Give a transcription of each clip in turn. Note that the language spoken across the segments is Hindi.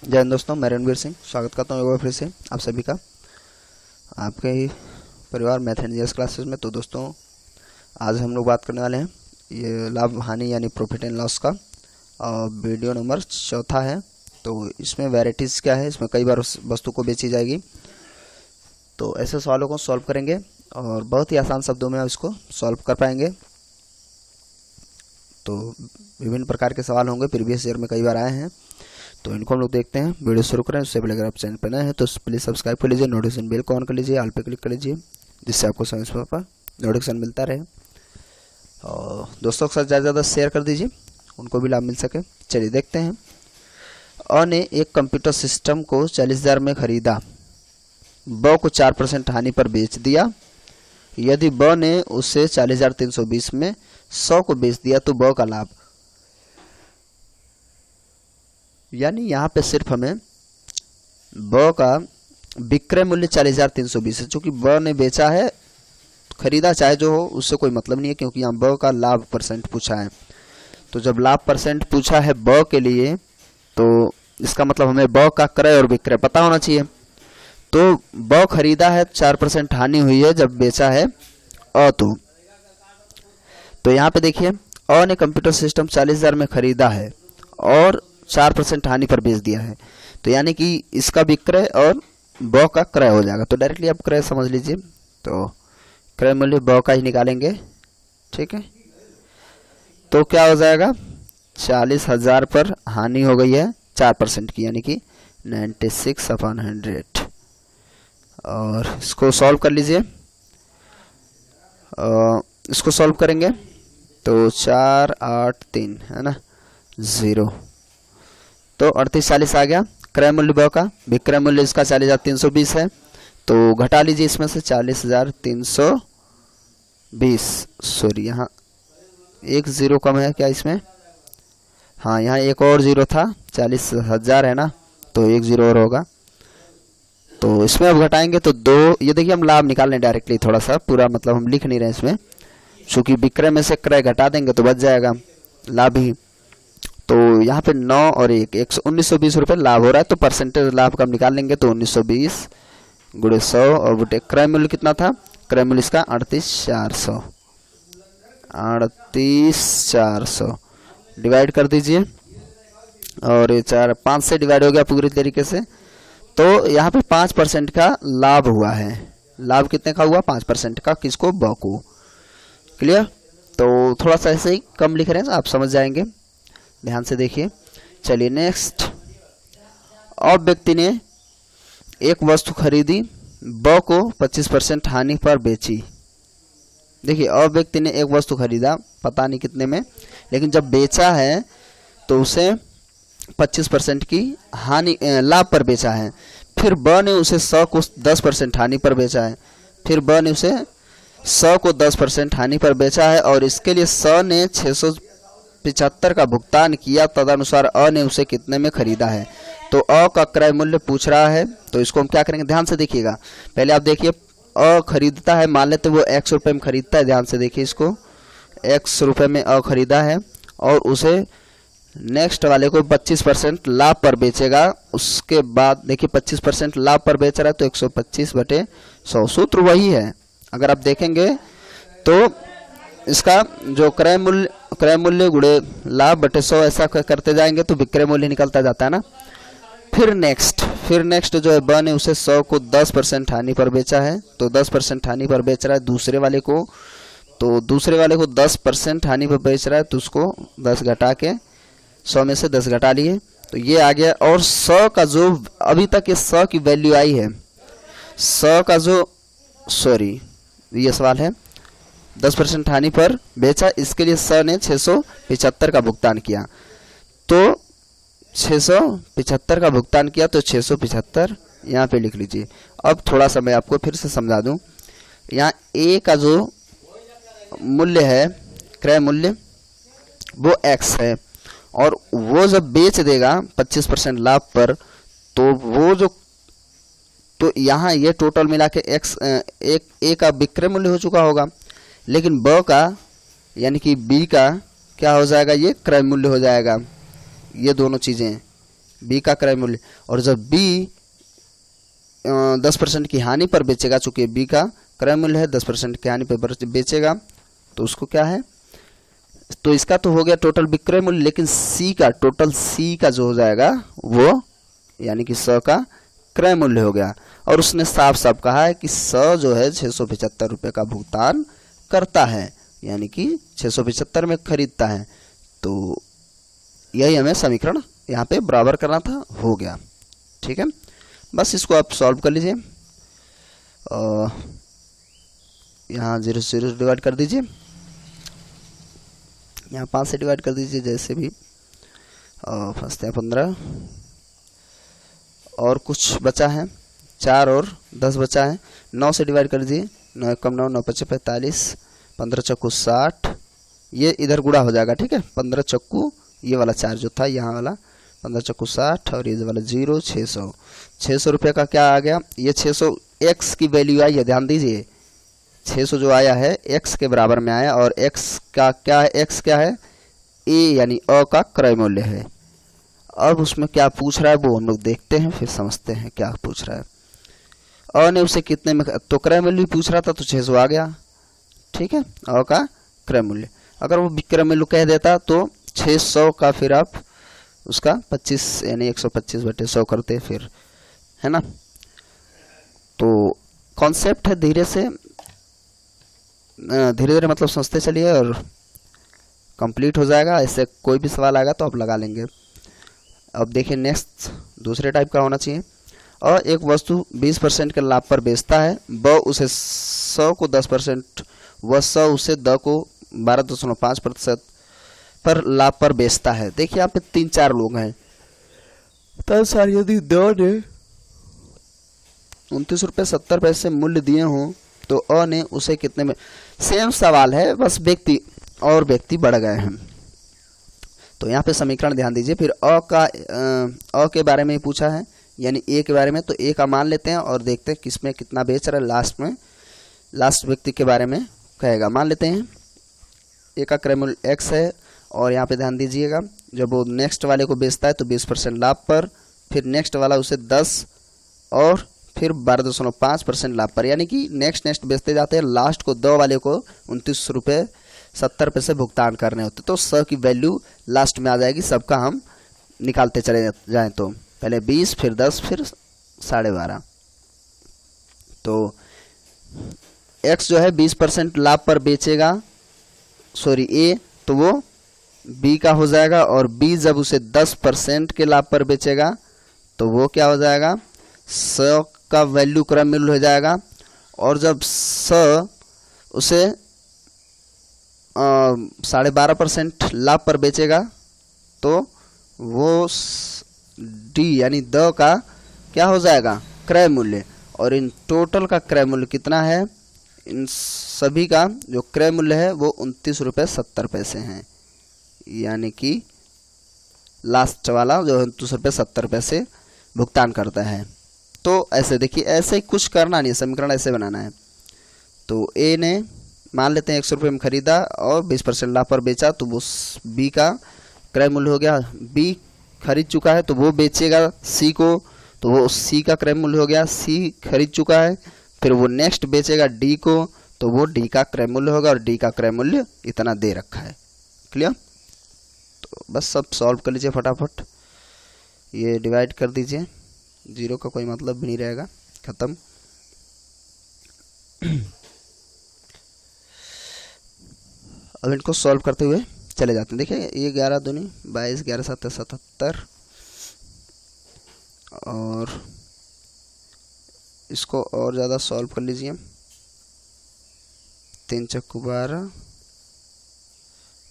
जय हिंद दोस्तों, मैं रणवीर सिंह स्वागत करता हूँ एक बार फिर से आप सभी का आपके ही परिवार मैथ एंड जीएस क्लासेस में। तो दोस्तों आज हम लोग बात करने वाले हैं ये लाभ हानि यानी प्रॉफिट एंड लॉस का, और वीडियो नंबर 4 है। तो इसमें वैराइटीज़ क्या है, इसमें कई बार उस वस्तु को बेची जाएगी। तो ऐसे सवालों को सॉल्व करेंगे और बहुत ही आसान शब्दों में आप इसको सॉल्व कर पाएंगे। तो विभिन्न प्रकार के सवाल होंगे, प्रीवियस ईयर में कई बार आए हैं। तो इनको हम लोग देखते हैं। वीडियो शुरू करें उससे पहले अगर आप चैनल पर नए हैं तो प्लीज़ सब्सक्राइब कर लीजिए, नोटिफिकेशन बेल को ऑन कर लीजिए, ऑल पे क्लिक कर लीजिए, जिससे आपको समय समय पर नोटिफिकेशन मिलता रहे। और दोस्तों के साथ ज़्यादा से ज़्यादा शेयर कर दीजिए, उनको भी लाभ मिल सके। चलिए देखते हैं। अ ने एक कंप्यूटर सिस्टम को 40,000 में खरीदा, ब को 4% हानि पर बेच दिया। यदि ब ने उसे 40,320 में 100 को बेच दिया तो ब का लाभ। यानी यहाँ पे सिर्फ हमें ब का विक्रय मूल्य 40,320 है, चूंकि ब ने बेचा है, खरीदा चाहे जो हो उससे कोई मतलब नहीं है, क्योंकि यहाँ ब का लाभ परसेंट पूछा है। तो जब लाभ परसेंट पूछा है ब के लिए, तो इसका मतलब हमें ब का क्रय और विक्रय पता होना चाहिए। तो ब खरीदा है, 4% हानि हुई है जब बेचा है अ। तो यहाँ पे देखिए, अ ने कंप्यूटर सिस्टम 40,000 में खरीदा है और 4% हानि पर बेच दिया है। तो यानी कि इसका विक्रय और ब का क्रय हो जाएगा। तो डायरेक्टली आप क्रय समझ लीजिए, तो क्रय मूल्य ब का ही निकालेंगे। ठीक है, तो क्या हो जाएगा, 40,000 पर हानि हो गई है 4% की, यानी कि 96/100। और इसको सॉल्व कर लीजिए। इसको सॉल्व करेंगे तो 4 8 3 है ना 0, तो 38 आ गया। क्रय मूल्य ब का, विक्रय मूल्य इसका 40,320 है, तो घटा लीजिए इसमें से 40,320। सॉरी, यहाँ एक 0 कम है क्या इसमें? हाँ, यहाँ एक और 0 था, 40,000 है ना, तो एक 0 और होगा। तो इसमें अब घटाएंगे तो 2। ये देखिए, हम लाभ निकाल लें डायरेक्टली, थोड़ा सा पूरा मतलब हम लिख नहीं रहे इसमें, चूँकि विक्रय में से क्रय घटा देंगे तो बच जाएगा लाभ ही। तो यहाँ पे 9 और 1 1920 रुपये लाभ हो रहा है। तो परसेंटेज लाभ का हम निकाल लेंगे, तो 1920 गुणे 100 और बटे क्रय मूल्य कितना था, क्रय मूल्य इसका 38,400। 38,400 डिवाइड कर दीजिए, और ये 5 से डिवाइड हो गया पूरी तरीके से। तो यहाँ पे 5% का लाभ हुआ है। लाभ कितने का हुआ? 5% का। किसको? ब को। क्लियर? तो थोड़ा सा ऐसे ही कम लिख रहे हैं, आप समझ जाएंगे, ध्यान से देखिए। चलिए नेक्स्ट। अब व्यक्ति ने एक वस्तु खरीदी, ब को 25% हानि पर बेची। देखिए, अब व्यक्ति ने एक वस्तु खरीदा, पता नहीं कितने में, लेकिन जब बेचा है तो उसे 25% की हानि लाभ पर बेचा है। फिर ब ने उसे 100 को 10% हानि पर बेचा है। फिर ब ने उसे 100 को 10% हानि पर बेचा है, और इसके लिए 100 ने 675 का भुगतान किया। तदनुसार अ ने उसे कितने में खरीदा है? तो अ का क्रय मूल्य पूछ रहा है, तो इसको हम क्या करेंगे, ध्यान से देखिएगा। पहले आप देखिए, अ खरीदता है, मान लेते वो X रुपये में खरीदता है। ध्यान से देखिए, इसको X रुपये में अ खरीदा है और उसे नेक्स्ट वाले को 25% लाभ पर बेचेगा। उसके बाद देखिए 25% लाभ पर बेच रहा है, तो 125/100। सूत्र वही है, अगर आप देखेंगे तो इसका जो क्रय मूल्य गुणे लाभ बटे 100 ऐसा करते जाएंगे तो विक्रय मूल्य निकलता जाता है ना। फिर नेक्स्ट जो है, ब ने उसे 100 को 10% हानि पर बेचा है, तो 10% हानि पर बेच रहा है दूसरे वाले को। तो दूसरे वाले को 10% हानि पर बेच रहा है, तो उसको 10 घटा के 100 में से 10 घटा लिए, तो ये आ गया। और 100 का जो अभी तक ये 100 की वैल्यू आई है, 100 का जो, सॉरी ये सवाल है, 10% हानि पर बेचा, इसके लिए 100 ने 675 का भुगतान किया। तो 675 का भुगतान किया, तो 675 यहाँ पे लिख लीजिए। अब थोड़ा सा मैं आपको फिर से समझा दूं। यहाँ ए का जो मूल्य है, क्रय मूल्य, वो X है, और वो जब बेच देगा 25% लाभ पर, तो वो जो, तो यहाँ ये टोटल मिला के X ए का विक्रय मूल्य हो चुका होगा, लेकिन ब का यानी कि बी का क्या हो जाएगा, ये क्रय मूल्य हो जाएगा। ये दोनों चीज़ें बी का क्रय मूल्य। और जब बी 10% की हानि पर बेचेगा, चूंकि बी का क्रय मूल्य है 10% की हानि पर बेचेगा, तो उसको क्या है, तो इसका तो हो गया टोटल विक्रय मूल्य, लेकिन सी का टोटल सी का जो हो जाएगा वो यानी कि 100 का क्रय मूल्य हो गया। और उसने साफ साफ कहा है कि 100 जो है 675 रुपये का भुगतान करता है, यानी कि 675 में खरीदता है। तो यही हमें समीकरण यहाँ पे बराबर करना था, हो गया। ठीक है, बस इसको आप सॉल्व कर लीजिए। यहाँ 0 से 0 डिवाइड कर दीजिए, यहाँ 5 से डिवाइड कर दीजिए जैसे भी, और फंसते हैं 15, और कुछ बचा है 4 और 10 बचा है। 9 से डिवाइड कर दीजिए, 9 कम 9, 9 पच्चे 45, 15 चक्कू 60, ये इधर गुणा हो जाएगा। ठीक है, 15 चक्कू ये वाला 4 जो था यहाँ वाला, 15 चक्कू 60 और ये वाला 0, 600। 600 रुपये का क्या आ गया, ये 600 एक्स की वैल्यू आई है, ध्यान दीजिए 600 जो आया है एक्स के बराबर में आया, और एक्स का क्या है, एक्स क्या है, ए यानी अ का क्रय मूल्य है। अब उसमें क्या पूछ रहा है वो हम लोग देखते हैं, फिर समझते हैं क्या पूछ रहा है। अ ने उसे कितने में, तो क्रय मूल्य पूछ रहा था तो 600 आ गया। ठीक है, अ का क्रय मूल्य, अगर वो विक्रय मूल्य कह देता तो 600 का फिर आप उसका 25 यानी 125/100 करते फिर, है ना। तो कॉन्सेप्ट है, धीरे से धीरे धीरे मतलब समझते चलिए और कंप्लीट हो जाएगा। ऐसे कोई भी सवाल आएगा तो आप लगा लेंगे। अब देखिए नेक्स्ट दूसरे टाइप का होना चाहिए। और एक वस्तु 20% के लाभ पर बेचता है, व उसे 100 को 10%, व 100 उसे द को 12.5% पर लाभ पर बेचता है। देखिए यहाँ पे 3-4 लोग हैं, तो सर यदि द ने 29.70 रुपये मूल्य दिए हों तो अ ने उसे कितने में, सेम सवाल है, बस व्यक्ति और व्यक्ति बढ़ गए हैं। तो यहाँ पे समीकरण ध्यान दीजिए। फिर अ के बारे में पूछा है, यानी ए के बारे में, तो ए का मान लेते हैं और देखते हैं किसमें कितना बेच रहा है। लास्ट में लास्ट व्यक्ति के बारे में कहेगा। मान लेते हैं ए का क्रय मूल्य एक्स है, और यहाँ पे ध्यान दीजिएगा जब वो नेक्स्ट वाले को बेचता है तो 20% लाभ पर, फिर नेक्स्ट वाला उसे 10 और फिर 12.5% लाभ पर, यानी कि नेक्स्ट बेचते जाते हैं, लास्ट को द वाले को 29.70 रुपये से भुगतान करने होते। तो 100 की वैल्यू लास्ट में आ जाएगी, सबका हम निकालते चले जाएं तो पहले 20 फिर 10 फिर 12.5। तो x जो है 20% लाभ पर बेचेगा, सॉरी ए, तो वो b का हो जाएगा, और b जब उसे 10% के लाभ पर बेचेगा तो वो क्या हो जाएगा, 100 का वैल्यू क्रय मूल्य हो जाएगा। और जब 100 उसे 12.5% लाभ पर बेचेगा तो वो डी यानी द का क्या हो जाएगा, क्रय मूल्य। और इन टोटल का क्रय मूल्य कितना है, इन सभी का जो क्रय मूल्य है वो 29.70 रुपये है, यानी कि लास्ट वाला जो 29.70 रुपये से भुगतान करता है। तो ऐसे देखिए, ऐसे कुछ करना नहीं है, समीकरण ऐसे बनाना है। तो ए ने मान लेते हैं 100 रुपये में खरीदा और 20% लाभ पर बेचा, तो वो बी का क्रय मूल्य हो गया। बी खरीद चुका है तो वो बेचेगा सी को, तो वो सी का क्रय मूल्य हो गया। सी खरीद चुका है, फिर वो नेक्स्ट बेचेगा डी को, तो वो डी का क्रय मूल्य होगा, और डी का क्रय मूल्य इतना दे रखा है। क्लियर। तो बस सब सॉल्व कर लीजिए फटाफट, ये डिवाइड कर दीजिए, 0 का कोई मतलब भी नहीं रहेगा, खत्म। अब इनको सॉल्व करते हुए चले जाते हैं। देखिए ये 11 दूनी 22, 11 7 77, और इसको और ज़्यादा सॉल्व कर लीजिए। 3 चक्कू 12,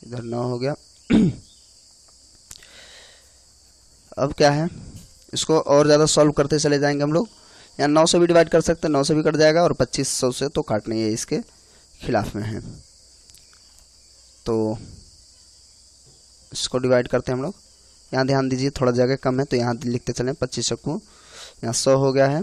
इधर 9 हो गया। अब क्या है, इसको और ज़्यादा सॉल्व करते चले जाएंगे हम लोग। यहाँ 9 से भी डिवाइड कर सकते हैं, 9 से भी कट जाएगा, और 2500 से तो काटने ये इसके खिलाफ में है। तो इसको डिवाइड करते हैं हम लोग। यहाँ ध्यान दीजिए, थोड़ा जगह कम है तो यहाँ लिखते चलें। 25 चक्कू यहाँ 100 हो गया है,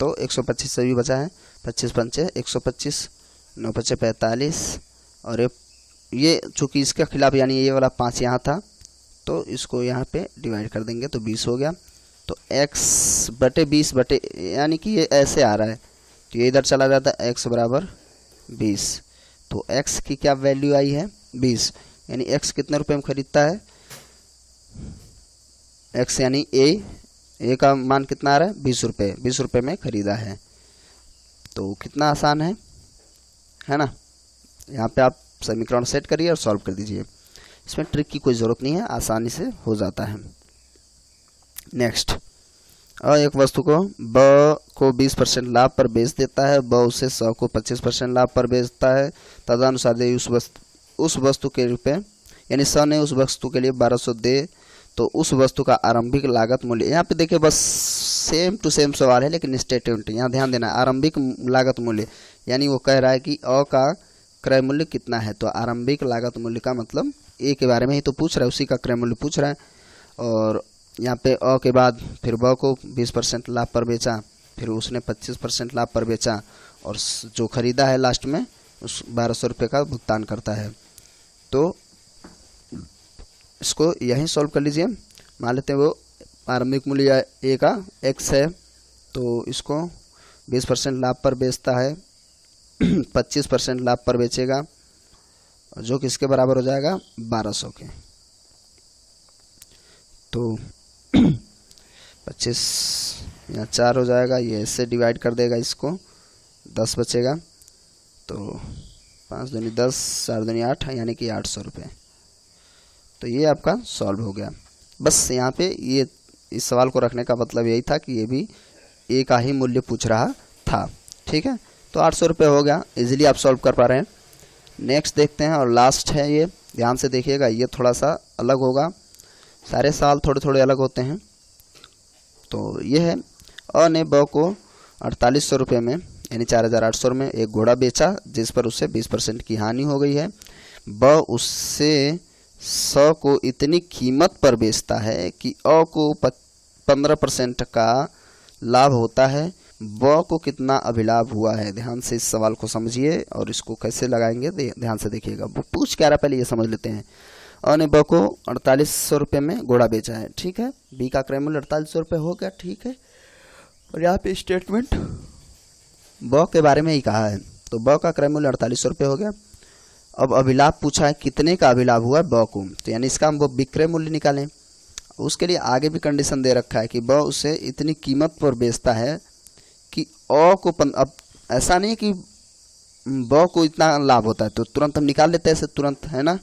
तो 125 से भी बचा है। 25 पंचे 125, 9 पचे 45, और ये चूँकि इसके खिलाफ यानी ये वाला 5 यहाँ था तो इसको यहाँ पे डिवाइड कर देंगे तो 20 हो गया। तो x बटे 20 बटे, यानी कि ये ऐसे आ रहा है तो ये इधर चला जाता है x बराबर 20। तो x की क्या वैल्यू आई है 20, यानी x कितने रुपए में खरीदता है, x यानी a का मान कितना आ रहा है 20 रुपये, 20 रुपये में खरीदा है। तो कितना आसान है ना। यहाँ पे आप समीकरण सेट करिए और सॉल्व कर दीजिए, इसमें ट्रिक की कोई ज़रूरत नहीं है, आसानी से हो जाता है। नेक्स्ट, और एक वस्तु को ब को 20% लाभ पर बेच देता है, ब उसे 100 को 25% लाभ पर बेचता है। तदनुसार दे उस वस्तु के रुपये, यानी 100 ने उस वस्तु के लिए 1200 दे, तो उस वस्तु का आरंभिक लागत मूल्य, यहाँ पे देखिए बस सेम टू सेम सवाल है लेकिन स्टेटमेंट यहाँ ध्यान देना, आरंभिक लागत मूल्य, यानी वो कह रहा है कि अ का क्रय मूल्य कितना है। तो आरंभिक लागत मूल्य का मतलब ए के बारे में ही तो पूछ रहा है, उसी का क्रय मूल्य पूछ रहा है। और यहाँ पे अ के बाद फिर ब को 20% लाभ पर बेचा, फिर उसने 25% लाभ पर बेचा, और जो खरीदा है लास्ट में उस 1200 रुपये का भुगतान करता है। तो इसको यहीं सॉल्व कर लीजिए। मान लेते हैं वो आरंभिक मूल्य ए का x है, तो इसको 20% लाभ पर बेचता है, 25% लाभ पर बेचेगा, जो किसके बराबर हो जाएगा 1200 के। तो 25 यहाँ 4 हो जाएगा, ये इससे डिवाइड कर देगा, इसको 10 बचेगा। तो 5 दूनी 10, 4 दूनी 8, यानी कि 800 रुपये। तो ये आपका सॉल्व हो गया। बस यहाँ पे ये इस सवाल को रखने का मतलब यही था कि ये भी ए का ही मूल्य पूछ रहा था। ठीक है, तो 800 रुपये हो गया, इजीली आप सॉल्व कर पा रहे हैं। नेक्स्ट देखते हैं, और लास्ट है ये, ध्यान से देखिएगा, ये थोड़ा सा अलग होगा, सारे सवाल थोड़े थोड़े अलग होते हैं। तो ये है, अ ने ब को 4800 रुपये में, यानी 4800 में एक घोड़ा बेचा, जिस पर उससे 20% की हानि हो गई है। ब उससे 100 को इतनी कीमत पर बेचता है कि अ को 15% का लाभ होता है। ब को कितना अभिलाभ हुआ है। ध्यान से इस सवाल को समझिए और इसको कैसे लगाएंगे ध्यान से देखिएगा। वो पूछ क्या रहा पहले ये समझ लेते हैं। अ ने ब को 4800 रुपये में घोड़ा बेचा है, ठीक है, बी का क्रय मूल्य 4800 रुपये हो गया, ठीक है। और यहाँ पे स्टेटमेंट ब के बारे में ही कहा है, तो ब का क्रय मूल्य 4800 रुपये हो गया। अब अभिलाभ पूछा है, कितने का अभिलाभ हुआ ब को, तो यानी इसका हम वो विक्रय मूल्य निकालें। उसके लिए आगे भी कंडीशन दे रखा है कि ब उसे इतनी कीमत पर बेचता है कि अ को अब ऐसा नहीं कि ब को इतना लाभ होता है तो तुरंत हम निकाल लेते हैं ऐसे तुरंत, है ना,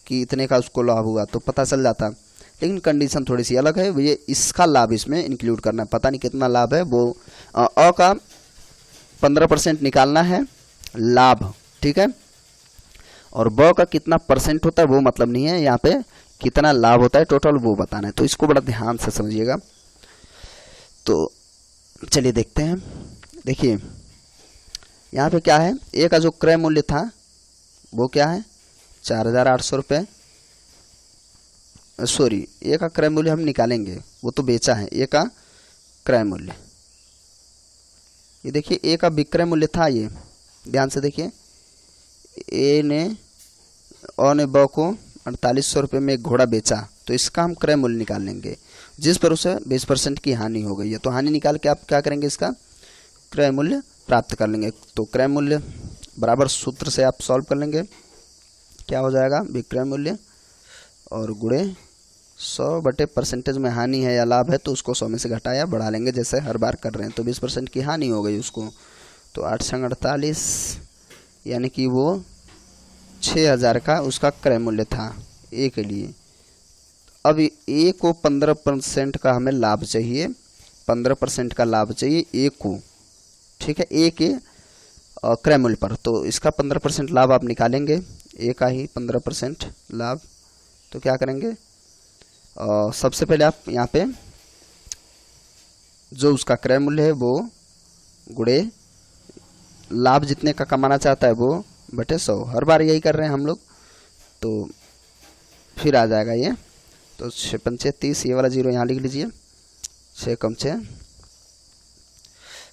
कि इतने का उसको लाभ हुआ तो पता चल जाता। लेकिन कंडीशन थोड़ी सी अलग है, ये इसका लाभ इसमें इंक्लूड करना है। पता नहीं कितना लाभ है, वो अ का 15% निकालना है लाभ, ठीक है, और ब का कितना परसेंट होता है वो मतलब नहीं है, यहाँ पे कितना लाभ होता है टोटल वो बताना है। तो इसको बड़ा ध्यान से समझिएगा। तो चलिए देखते हैं। देखिए यहाँ पे क्या है, ए का जो क्रय मूल्य था वो क्या है 4800 रुपये, सॉरी ए का क्रय मूल्य हम निकालेंगे, वो तो बेचा है। ए का क्रय मूल्य, ये देखिए ए का विक्रय मूल्य था, ये ध्यान से देखिए, ए ने अ ने ब को 4800 रुपये में एक घोड़ा बेचा, तो इसका हम क्रय मूल्य निकाल लेंगे, जिस पर उसे 20% की हानि हो गई है। तो हानि निकाल के आप क्या करेंगे, इसका क्रय मूल्य प्राप्त कर लेंगे। तो क्रय मूल्य बराबर सूत्र से आप सॉल्व कर लेंगे, क्या हो जाएगा विक्रय मूल्य और गुणे 100 बटे परसेंटेज में हानि है या लाभ है तो उसको 100 में से घटाया बढ़ा लेंगे, जैसे हर बार कर रहे हैं। तो 20% की हानि हो गई उसको, तो 8 संग 48, यानी कि वो 6000 का उसका क्रय मूल्य था ए के लिए। अब ए को 15% का हमें लाभ चाहिए, 15% का लाभ चाहिए ए को, ठीक है, ए के क्रय मूल्य पर। तो इसका 15% लाभ आप निकालेंगे, ए का ही 15% लाभ। तो क्या करेंगे, सबसे पहले आप यहाँ पे जो उसका क्रय मूल्य है वो गुणे लाभ जितने का कमाना चाहता है वो बटे 100, हर बार यही कर रहे हैं हम लोग। तो फिर आ जाएगा ये, तो 6 पंचे 30, ये वाला 0 यहाँ लिख लीजिए, 6 कम 6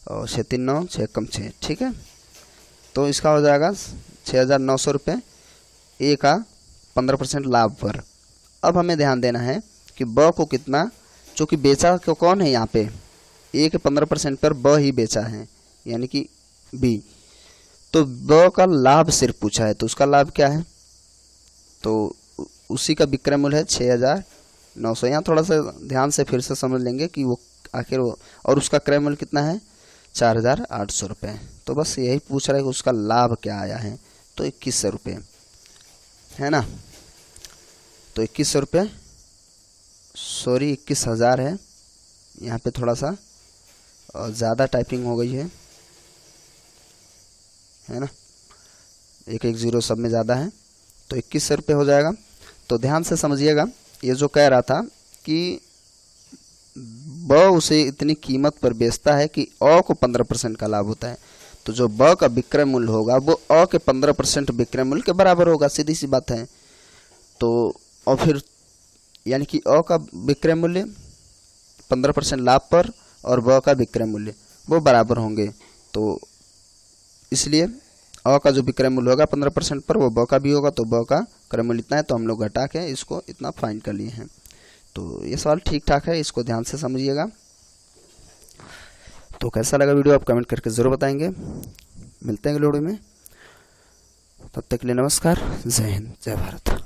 और 6 3 9, 6 कम 6, ठीक है। तो इसका हो जाएगा 6900 रुपये ए का 15% लाभ पर, अब हमें ध्यान देना है कि ब को कितना, चूँकि बेचा को कौन है यहाँ पे, ए के 15% पर ब ही बेचा है, यानी कि बी। तो ब का लाभ सिर्फ पूछा है, तो उसका लाभ क्या है, तो उसी का विक्रय मूल्य है 6,900। यहाँ थोड़ा सा ध्यान से फिर से समझ लेंगे कि वो आखिर वो, और उसका क्रय मूल्य कितना है 4,800 रुपये। तो बस यही पूछ रहा है कि उसका लाभ क्या आया है, तो 2100 रुपये है ना। तो 2100 रुपये, सॉरी 21,000 है, यहाँ पे थोड़ा सा ज़्यादा टाइपिंग हो गई है ना, 110 सब में ज़्यादा है, तो 2100 रुपये हो जाएगा। तो ध्यान से समझिएगा, ये जो कह रहा था कि ब उसे इतनी कीमत पर बेचता है कि अ को 15% का लाभ होता है, तो जो ब का विक्रय मूल्य होगा वो अ के 15% विक्रय मूल्य के बराबर होगा, सीधी सी बात है। तो और फिर यानी कि अ का विक्रय मूल्य 15% लाभ पर और ब का विक्रय मूल्य वो बराबर होंगे, तो इसलिए अ का जो विक्रय मूल्य होगा 15% पर वो ब का भी होगा, तो ब का क्रय मूल्य इतना है, तो हम लोग घटा के इसको इतना फाइंड कर लिए हैं। तो ये सवाल ठीक ठाक है, इसको ध्यान से समझिएगा। तो कैसा लगा वीडियो आप कमेंट करके ज़रूर बताएंगे। मिलते हैं अगले वीडियो में, तब तक के लिए नमस्कार, जय हिंद, जय भारत।